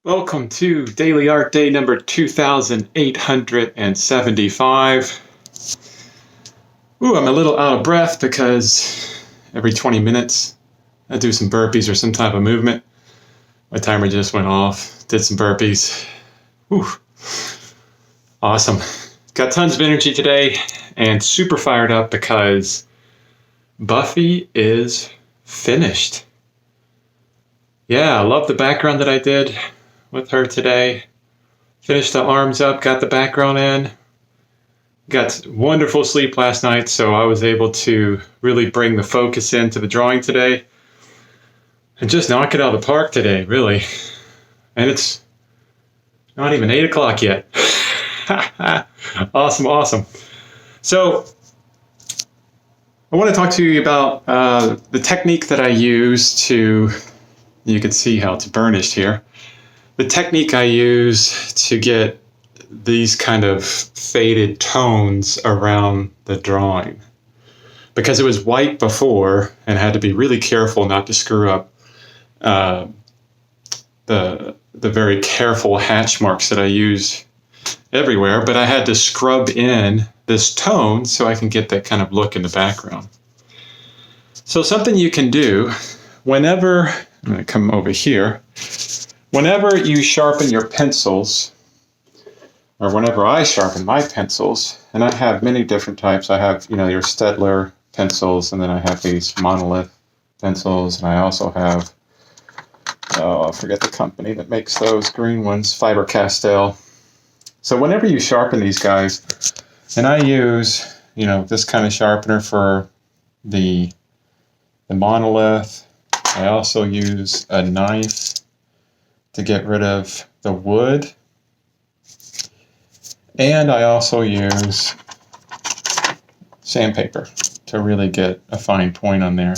Welcome to Daily Art Day number 2875. I'm a little out of breath because every 20 minutes I do some burpees or some type of movement. My timer just went off, did some burpees. Awesome. Got tons of energy today and super fired up because Buffy is finished. Yeah, I love the background that I did with her today. Finished the arms up, got the background in. Got wonderful sleep last night, so I was able to really bring the focus into the drawing today and just knock it out of the park today, really. And it's not even 8 o'clock yet. Awesome. So I want to talk to you about the technique that I use to, you can see how it's burnished here. The technique I use to get these kind of faded tones around the drawing. Because it was white before and had to be really careful not to screw up the very careful hatch marks that I use everywhere, but I had to scrub in this tone so I can get that kind of look in the background. So something you can do whenever, I'm going to come over here, whenever you sharpen your pencils, or whenever I sharpen my pencils, and I have many different types. I have, your Staedtler pencils, and then I have these monolith pencils, and I also have, I forget the company that makes those green ones, Faber-Castell. So whenever you sharpen these guys, and I use, this kind of sharpener for the monolith. I also use a knife to get rid of the wood. And I also use sandpaper to really get a fine point on there.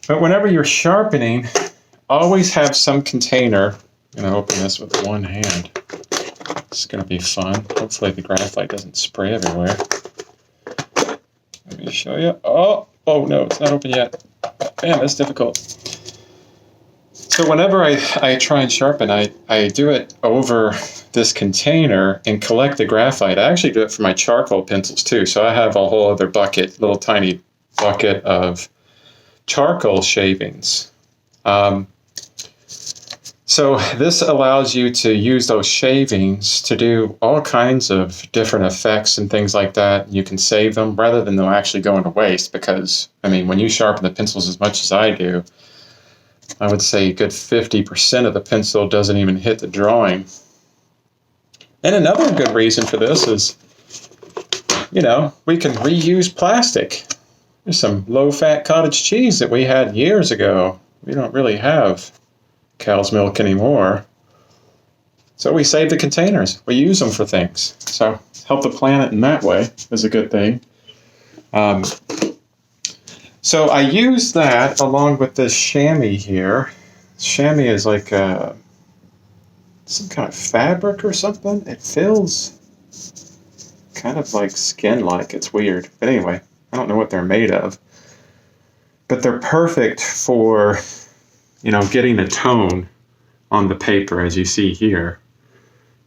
But whenever you're sharpening, always have some container. I'm going to open this with one hand. It's going to be fun. Hopefully the graphite doesn't spray everywhere. Let me show you. Oh no, it's not open yet. Man, that's difficult. So whenever I try and sharpen, I do it over this container and collect the graphite. I actually do it for my charcoal pencils too. So I have a whole other bucket, little tiny bucket of charcoal shavings. So this allows you to use those shavings to do all kinds of different effects and things like that. You can save them rather than them actually going to waste because, when you sharpen the pencils as much as I do, I would say a good 50% of the pencil doesn't even hit the drawing. And another good reason for this is, we can reuse plastic. There's some low-fat cottage cheese that we had years ago. We don't really have cow's milk anymore. So we save the containers. We use them for things. So help the planet in that way is a good thing. So I use that along with this chamois here. Chamois is like some kind of fabric or something. It feels kind of like skin-like. It's weird. But anyway, I don't know what they're made of. But they're perfect for, getting a tone on the paper as you see here.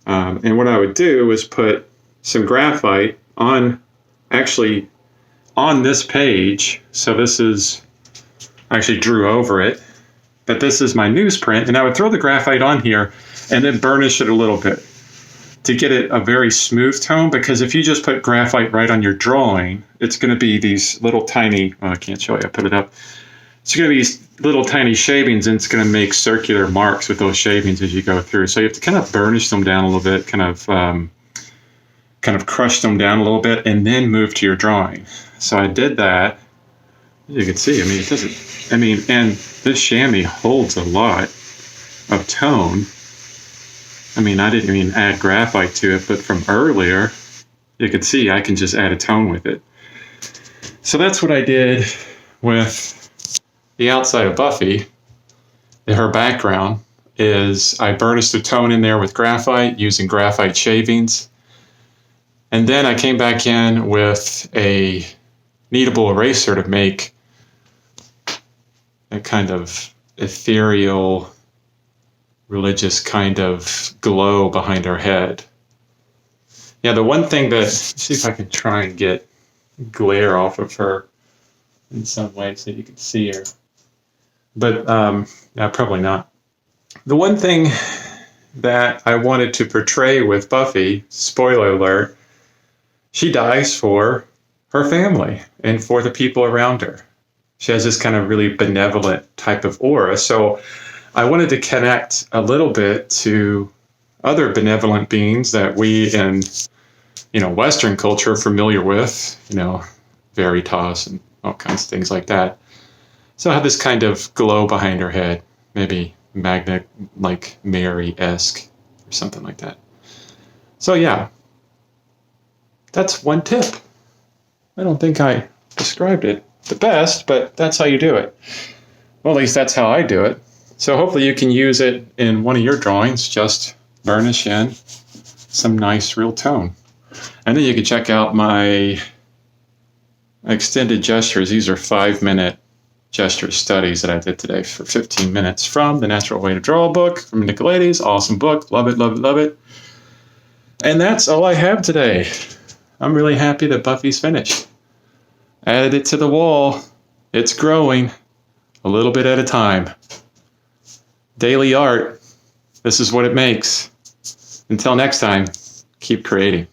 And what I would do is put some graphite on this page. So this is, I actually drew over it, but this is my newsprint, and I would throw the graphite on here and then burnish it a little bit to get it a very smooth tone, because if you just put graphite right on your drawing, it's going to be these little tiny, I can't show you, I put it up. It's going to be these little tiny shavings, and it's going to make circular marks with those shavings as you go through. So you have to kind of burnish them down a little bit, kind of crush them down a little bit, and then move to your drawing. So I did that. You can see, and this chamois holds a lot of tone. I didn't even add graphite to it, but from earlier, you can see I can just add a tone with it. So that's what I did with the outside of Buffy. Her background is I burnished the tone in there with graphite using graphite shavings. And then I came back in with a kneadable eraser to make a kind of ethereal religious kind of glow behind her head. Yeah, the one thing that, let's see if I can try and get glare off of her in some way so you can see her. But probably not. The one thing that I wanted to portray with Buffy, spoiler alert, she dies for her family and for the people around her. She has this kind of really benevolent type of aura. So I wanted to connect a little bit to other benevolent beings that we in, Western culture are familiar with, Veritas and all kinds of things like that. So I had this kind of glow behind her head, maybe magnet, like Mary-esque or something like that. So yeah, that's one tip. I don't think I described it the best, but that's how you do it. Well, at least that's how I do it. So hopefully you can use it in one of your drawings. Just burnish in some nice real tone. And then you can check out my extended gestures. These are 5-minute gesture studies that I did today for 15 minutes from The Natural Way to Draw book from Nicolaides. Awesome book. Love it, love it, love it. And that's all I have today. I'm really happy that Buffy's finished. Added it to the wall. It's growing a little bit at a time. Daily art. This is what it makes. Until next time, keep creating.